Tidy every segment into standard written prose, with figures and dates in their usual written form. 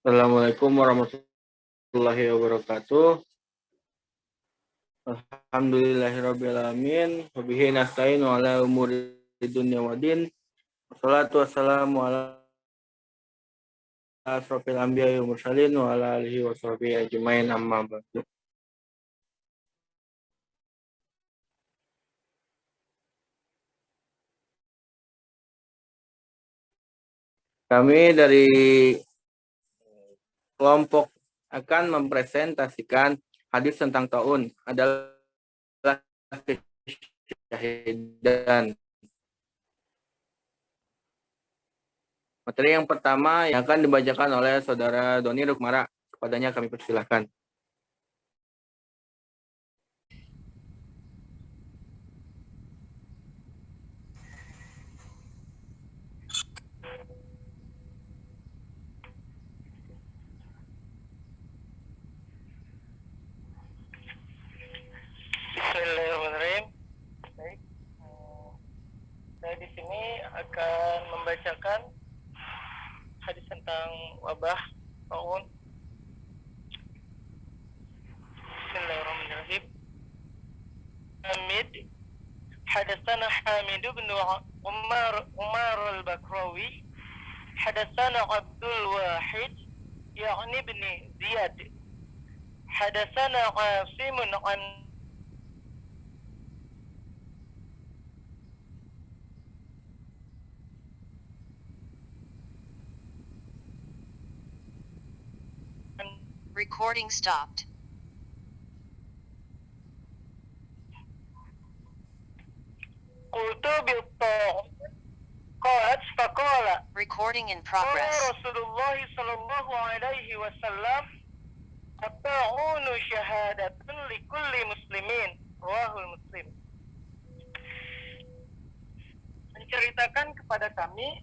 Assalamualaikum warahmatullahi wabarakatuh. Alhamdulillahirrabbilalamin. Wabihi nasta'in wa ala umuri dunya waddin. Wassalatu wassalamu ala asrofil anbiya'i wal mursalin wa ala alihi wa sahbihi ajmain amma ba'du. Kami dari kelompok akan mempresentasikan hadis tentang taun adalah kesyahidan. Materi yang pertama yang akan dibacakan oleh Saudara Doni Rukmara. Kepadanya kami persilahkan. Bismillahirrahmanirrahim. Baik, saya di sini akan membacakan hadis tentang wabah taun. Bismillahirrahmanirrahim. Hamid hadatsana Hamid bin Umar al-Bakrawi hadatsana Abdul Wahid yakni bin Ziyad hadatsana Qasim an Recording stopped. qultu bil-taun qalat faqala Recording in qala progress. Rasulullah sallallahu alaihi wasallam at-ta'unu syahadatun likulli muslimin, rawahul Muslim. Menceritakan kepada kami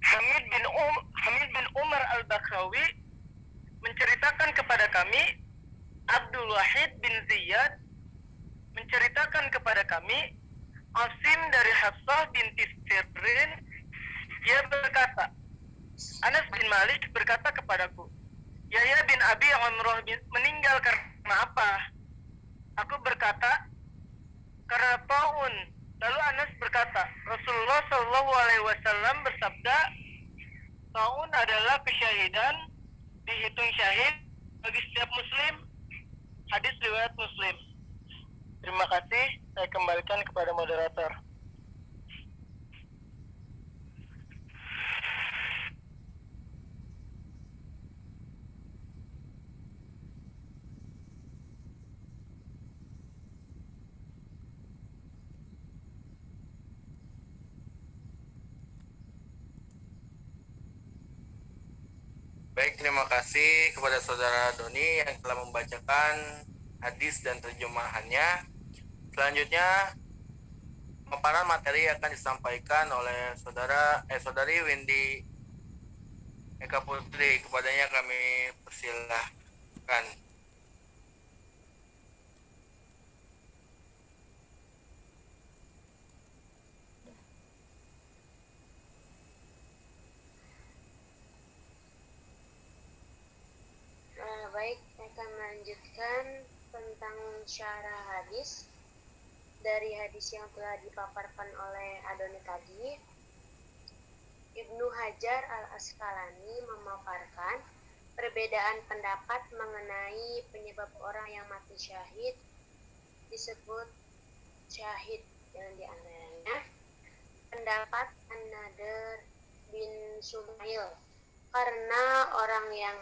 Hamid bin Umar al-Bakrawi menceritakan kepada kami Abdul Wahid bin Ziyad menceritakan kepada kami Asim dari Hafsah binti Sirrin. Dia berkata, Anas bin Malik berkata kepadaku, Yahya bin Abi Amrah meninggal karena apa? Aku berkata, karena taun. Lalu Anas berkata, Rasulullah Shallallahu Alaihi Wasallam bersabda, taun adalah kesyahidan, dihitung syahid bagi setiap Muslim. Hadis riwayat Muslim. Terima kasih. Saya kembalikan kepada moderator. Baik, terima kasih kepada Saudara Doni yang telah membacakan hadis dan terjemahannya. Selanjutnya, pemaparan materi akan disampaikan oleh Saudari Windy Eka Putri. Kepadanya kami persilahkan. Baik, saya akan melanjutkan tentang syarah hadis dari hadis yang telah dipaparkan oleh Adoni tadi. Ibnu Hajar al-Asqalani memaparkan perbedaan pendapat mengenai penyebab orang yang mati syahid disebut syahid, yang diantaranya pendapat An-Nadir bin Sumail, karena orang yang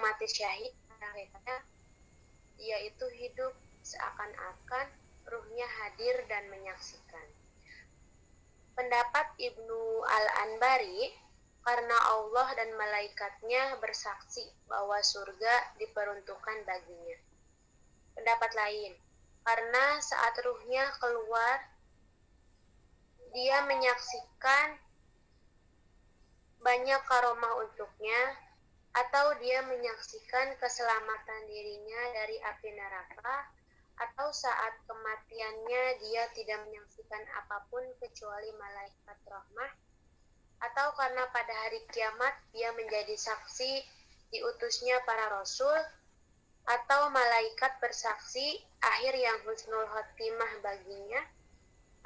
mati syahid hakikatnya dia itu hidup seakan-akan ruhnya hadir dan menyaksikan. Pendapat Ibnu Al-Anbari, karena Allah dan malaikatnya bersaksi bahwa surga diperuntukkan baginya. Pendapat lain, karena saat ruhnya keluar dia menyaksikan banyak karomah untuknya, atau dia menyaksikan keselamatan dirinya dari api neraka, atau saat kematiannya dia tidak menyaksikan apapun kecuali malaikat rahmah, atau karena pada hari kiamat dia menjadi saksi diutusnya para rasul, atau malaikat bersaksi akhir yang husnul khotimah baginya,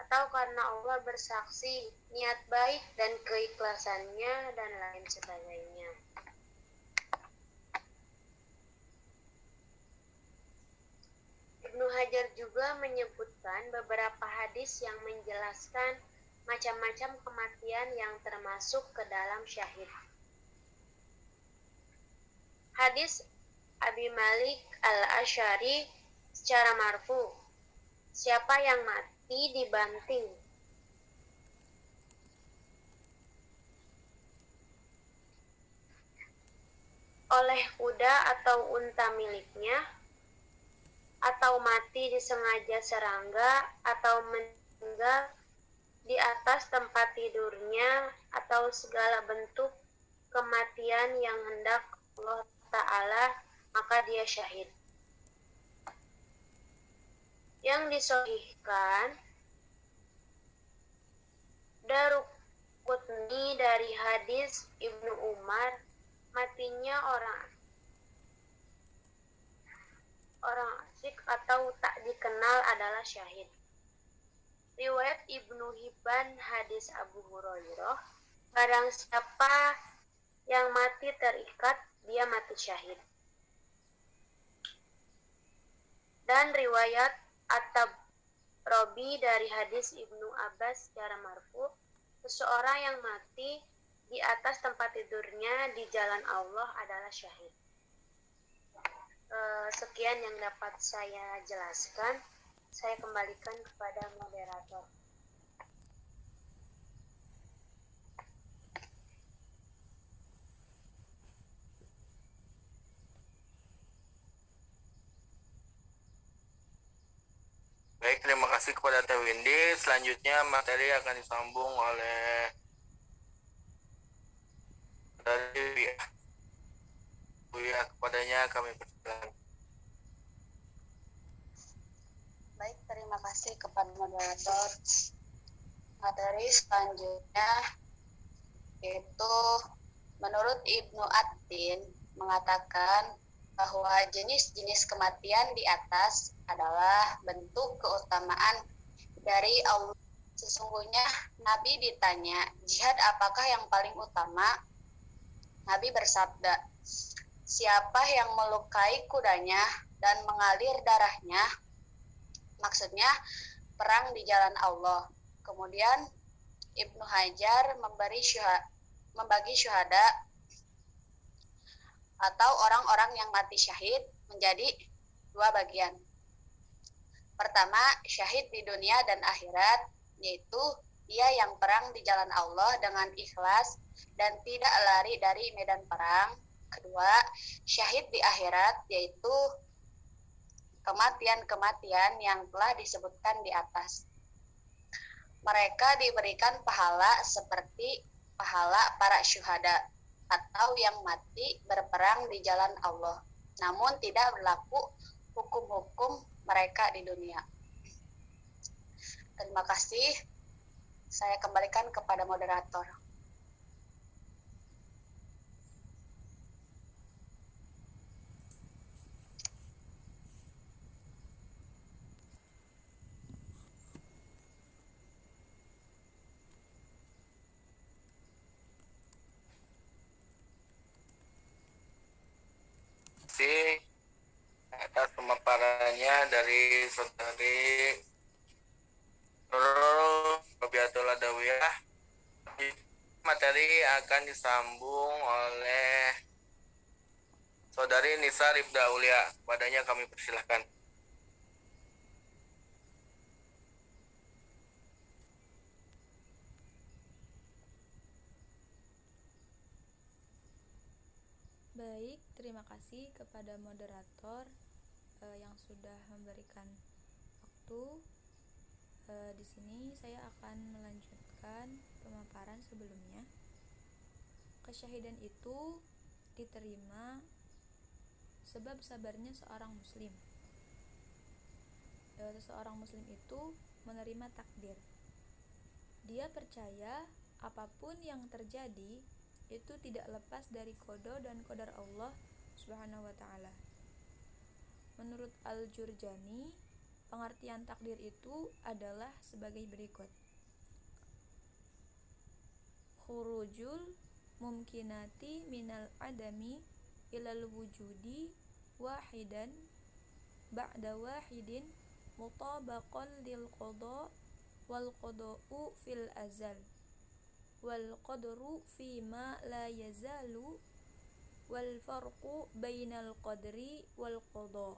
atau karena Allah bersaksi niat baik dan keikhlasannya, dan lain sebagainya. Ibnu Hajar juga menyebutkan beberapa hadis yang menjelaskan macam-macam kematian yang termasuk ke dalam syahid. Hadis Abi Malik Al-Asy'ari secara marfu, siapa yang mati dibanting oleh kuda atau unta miliknya, atau mati disengaja serangga, atau meninggal di atas tempat tidurnya, atau segala bentuk kematian yang hendak Allah Ta'ala, maka dia syahid. Yang disahihkan Daruqutni dari hadis Ibnu Umar, matinya orang asik atau tak dikenal adalah syahid. Riwayat Ibnu Hibban hadis Abu Hurairah, barang siapa yang mati terikat, dia mati syahid. Dan riwayat At-Tabrani dari hadis Ibnu Abbas secara marfu, seseorang yang mati di atas tempat tidurnya di jalan Allah adalah syahid. Sekian yang dapat saya jelaskan. Saya kembalikan kepada moderator. Baik, terima kasih kepada Teh Windy. Selanjutnya materi akan disambung oleh dari Buya. Kepadanya kami persilakan. Baik, terima kasih kepada moderator. Materi selanjutnya yaitu menurut Ibnu At-Tin mengatakan bahwa jenis-jenis kematian di atas adalah bentuk keutamaan dari Allah. Sesungguhnya Nabi ditanya, jihad apakah yang paling utama? Nabi bersabda, siapa yang melukai kudanya dan mengalir darahnya, maksudnya perang di jalan Allah. Kemudian Ibnu Hajar membagi syuhada atau orang-orang yang mati syahid menjadi dua bagian. Pertama, syahid di dunia dan akhirat, yaitu dia yang perang di jalan Allah dengan ikhlas dan tidak lari dari medan perang. Kedua, syahid di akhirat, yaitu kematian-kematian yang telah disebutkan di atas. Mereka diberikan pahala seperti pahala para syuhada atau yang mati berperang di jalan Allah, namun tidak berlaku hukum-hukum mereka di dunia. Terima kasih. Saya kembalikan kepada moderator. Terima kasih atas pemaparannya dari saudari Nurul Robiatul Adawiyah. Materi akan disambung oleh saudari Nisa Rifda Aulia. Padanya kami persilahkan. Baik, terima kasih kepada moderator yang sudah memberikan waktu. Di sini saya akan melanjutkan pemaparan sebelumnya. Kesyahidan itu diterima sebab sabarnya seorang muslim. Seseorang muslim itu menerima takdir. Dia percaya apapun yang terjadi itu tidak lepas dari qada dan qadar Allah Subhanahu wa taala. Menurut Al-Jurjani, pengertian takdir itu adalah sebagai berikut. Khurujul mumkinati minal adami ilal wujudi wahidan ba'da wahidin mutabaqan lil qada wal qada'u fil azal wal qadru fi ma la yazalu wal farqu bainal qadri wal qada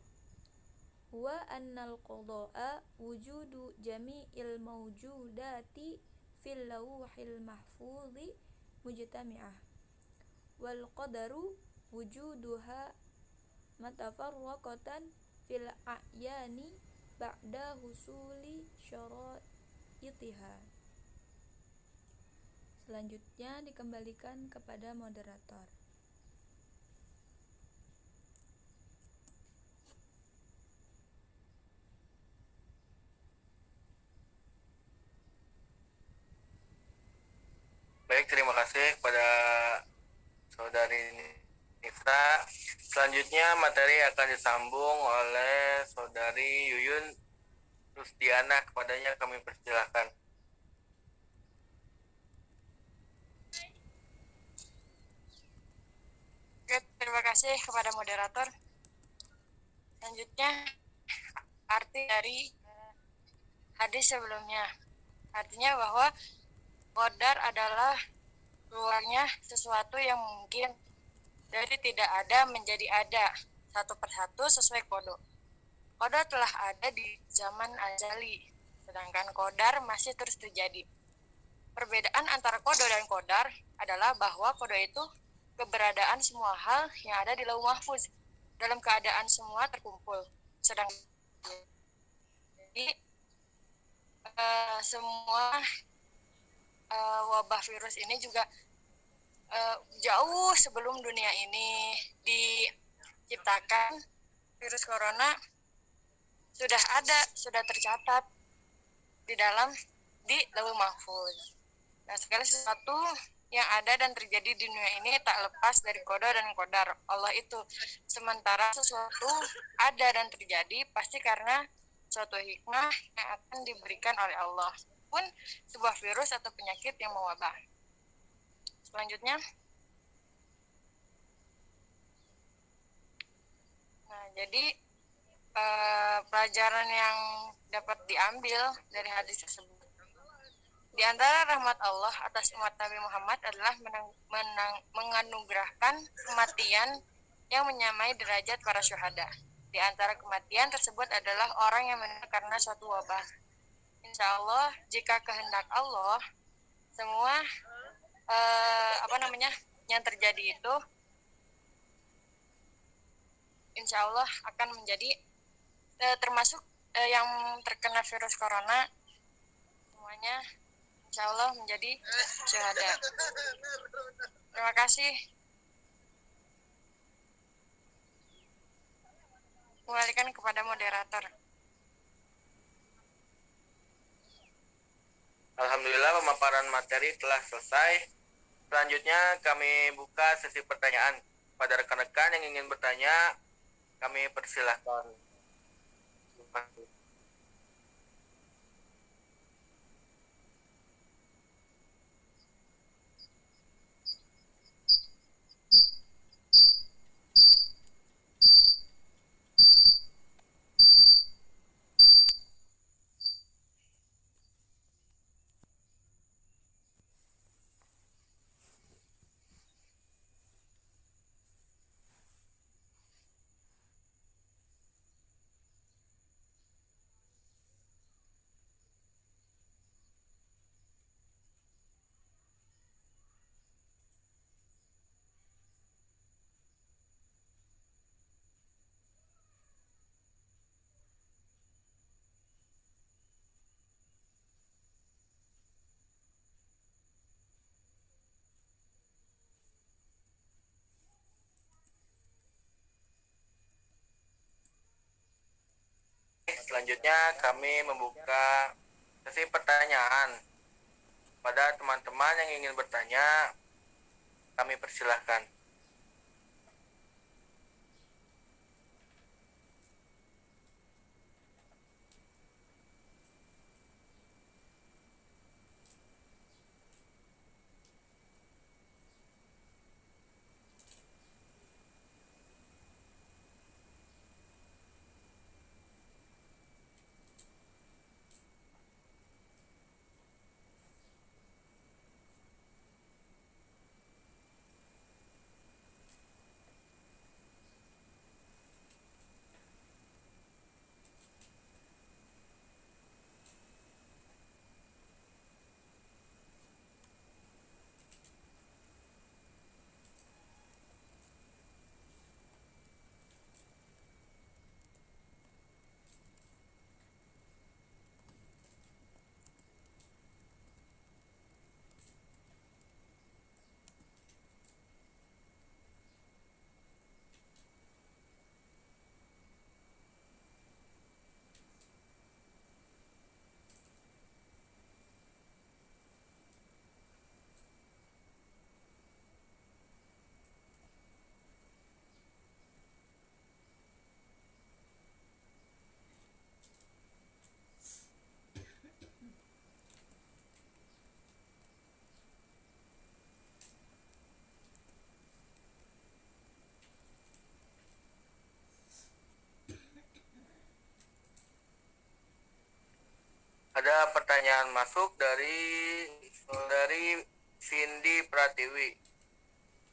wa annal qada'a wujudu jami'il mawjudati fil lawhil mahfudhi mujtami'ah wal qadaru wujuduha matafarraqatan fil a'yani ba'da husuli syaraitiha. Selanjutnya dikembalikan kepada moderator. Baik, terima kasih kepada saudari Nifta. Selanjutnya materi akan disambung oleh saudari Yuyun Rusdiana. Kepadanya kami persilahkan. Oke, terima kasih kepada moderator. Selanjutnya, arti dari hadis sebelumnya. Artinya bahwa qadar adalah keluarnya sesuatu yang mungkin dari tidak ada menjadi ada, satu persatu sesuai qada. Qada telah ada di zaman azali, sedangkan qadar masih terus terjadi. Perbedaan antara qada dan qadar adalah bahwa qada itu keberadaan semua hal yang ada di lauh mahfuz dalam keadaan semua terkumpul. Sedangkan semua wabah virus ini juga jauh sebelum dunia ini diciptakan, virus corona sudah tercatat di lauh mahfuz. Nah, segala sesuatu yang ada dan terjadi di dunia ini tak lepas dari qada dan qadar Allah itu. Sementara sesuatu ada dan terjadi pasti karena suatu hikmah yang akan diberikan oleh Allah, pun sebuah virus atau penyakit yang mewabah. Selanjutnya, nah jadi pelajaran yang dapat diambil dari hadis tersebut, di antara rahmat Allah atas umat Nabi Muhammad adalah menganugerahkan kematian yang menyamai derajat para syuhada. Di antara kematian tersebut adalah orang yang meninggal karena suatu wabah. Insya Allah, jika kehendak Allah, semua yang terjadi itu, insya Allah akan menjadi termasuk yang terkena virus corona, semuanya insya Allah menjadi syuhada. Terima kasih. Kembalikan kepada moderator. Alhamdulillah, pemaparan materi telah selesai. Selanjutnya kami buka sesi pertanyaan. Pada rekan-rekan yang ingin bertanya, kami persilahkan. Selanjutnya kami membuka sesi pertanyaan. Pada teman-teman yang ingin bertanya, kami persilahkan. Ada pertanyaan masuk dari Cindy Pratiwi.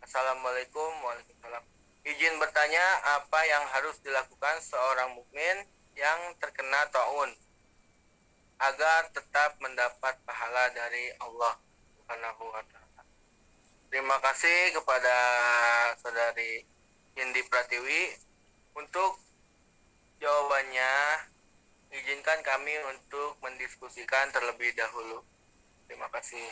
Assalamualaikum warahmatullahi wabarakatuh. Izin bertanya, apa yang harus dilakukan seorang mukmin yang terkena taun agar tetap mendapat pahala dari Allah Subhanahu wa taala? Terima kasih kepada saudari Cindy Pratiwi. Untuk jawabannya, izinkan kami untuk mendiskusikan terlebih dahulu. Terima kasih.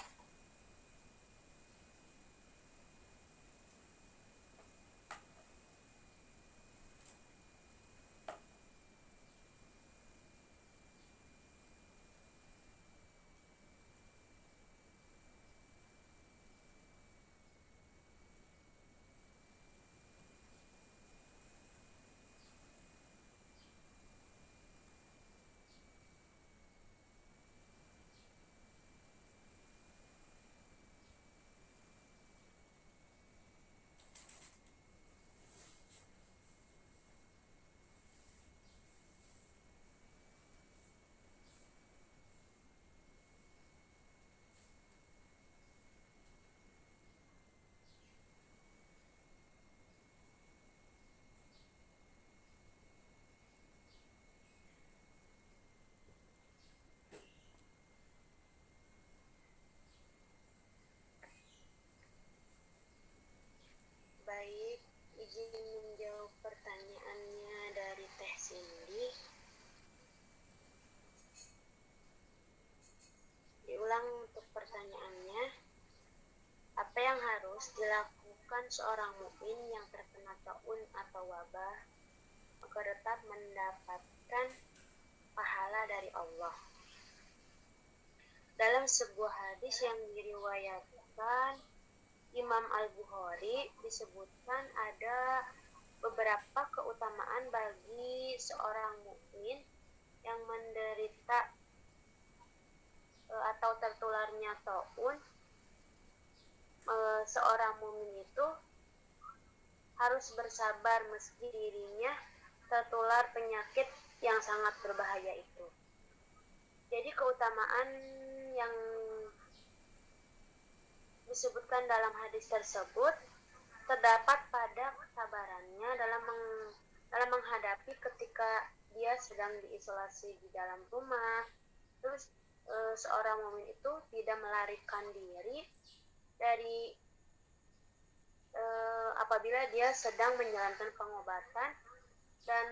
Baik, izin menjawab pertanyaannya dari Teh Cindy. Diulang untuk pertanyaannya. Apa yang harus dilakukan seorang mukmin yang terkena taun atau wabah agar tetap mendapatkan pahala dari Allah? Dalam sebuah hadis yang diriwayatkan Imam Al-Bukhari, disebutkan ada beberapa keutamaan bagi seorang mukmin yang menderita atau tertularnya taun. Seorang mukmin itu harus bersabar meski dirinya tertular penyakit yang sangat berbahaya itu. Jadi keutamaan yang disebutkan dalam hadis tersebut terdapat pada kesabarannya dalam menghadapi ketika dia sedang diisolasi di dalam rumah. Terus seorang mukmin itu tidak melarikan diri dari apabila dia sedang menjalankan pengobatan, dan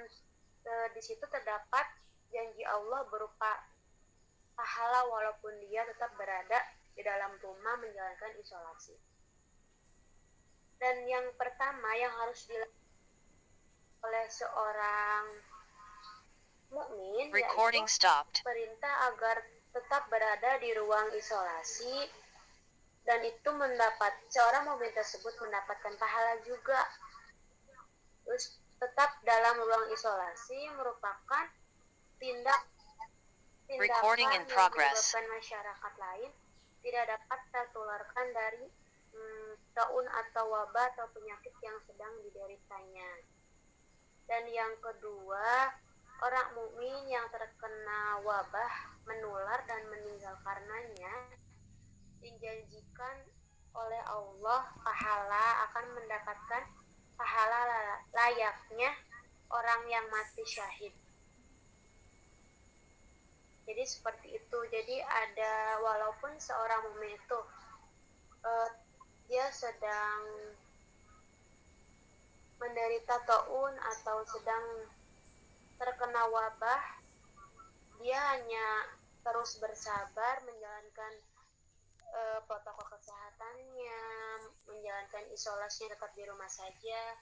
di situ terdapat janji Allah berupa pahala walaupun dia tetap berada di dalam rumah menjalankan isolasi. Dan yang pertama yang harus dilakukan oleh seorang mukmin yaitu perintah agar tetap berada di ruang isolasi, dan itu seorang mukmin tersebut mendapatkan pahala juga. Terus tetap dalam ruang isolasi merupakan tindakan Recording in yang progress. menyebabkan masyarakat lain tidak dapat tertularkan dari taun atau wabah atau penyakit yang sedang dideritanya. Dan yang kedua, orang mukmin yang terkena wabah menular dan meninggal karenanya dijanjikan oleh Allah akan mendapatkan pahala layaknya orang yang mati syahid. Jadi seperti itu. Jadi ada, walaupun seorang mukmin itu dia sedang menderita taun atau sedang terkena wabah, dia hanya terus bersabar menjalankan protokol kesehatannya, menjalankan isolasi tetap di rumah saja.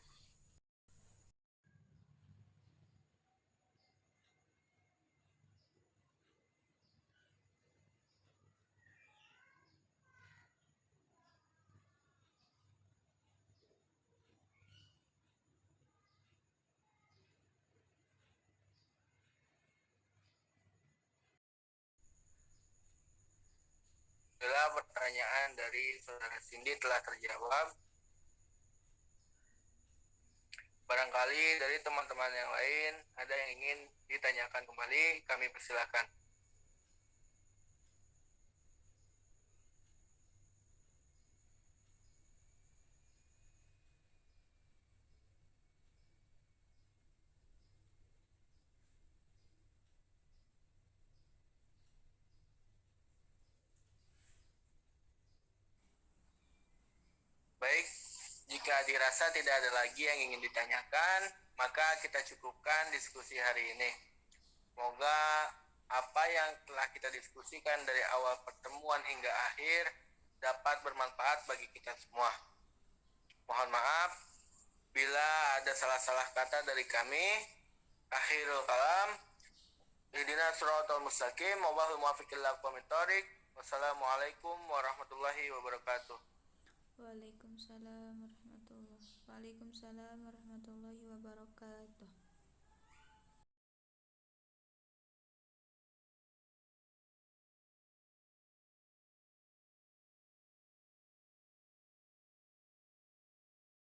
Bila pertanyaan dari saudara Cindy telah terjawab, barangkali dari teman-teman yang lain ada yang ingin ditanyakan kembali, kami persilakan. Baik, jika dirasa tidak ada lagi yang ingin ditanyakan, maka kita cukupkan diskusi hari ini. Semoga apa yang telah kita diskusikan dari awal pertemuan hingga akhir dapat bermanfaat bagi kita semua. Mohon maaf bila ada salah-salah kata dari kami. Akhirul kalam. Ihdinash shiratal mustaqim, wallahul muwaffiq ila aqwamit thoriq. Wassalamualaikum warahmatullahi wabarakatuh. Waalaikumsalam warahmatullahi wabarakatuh.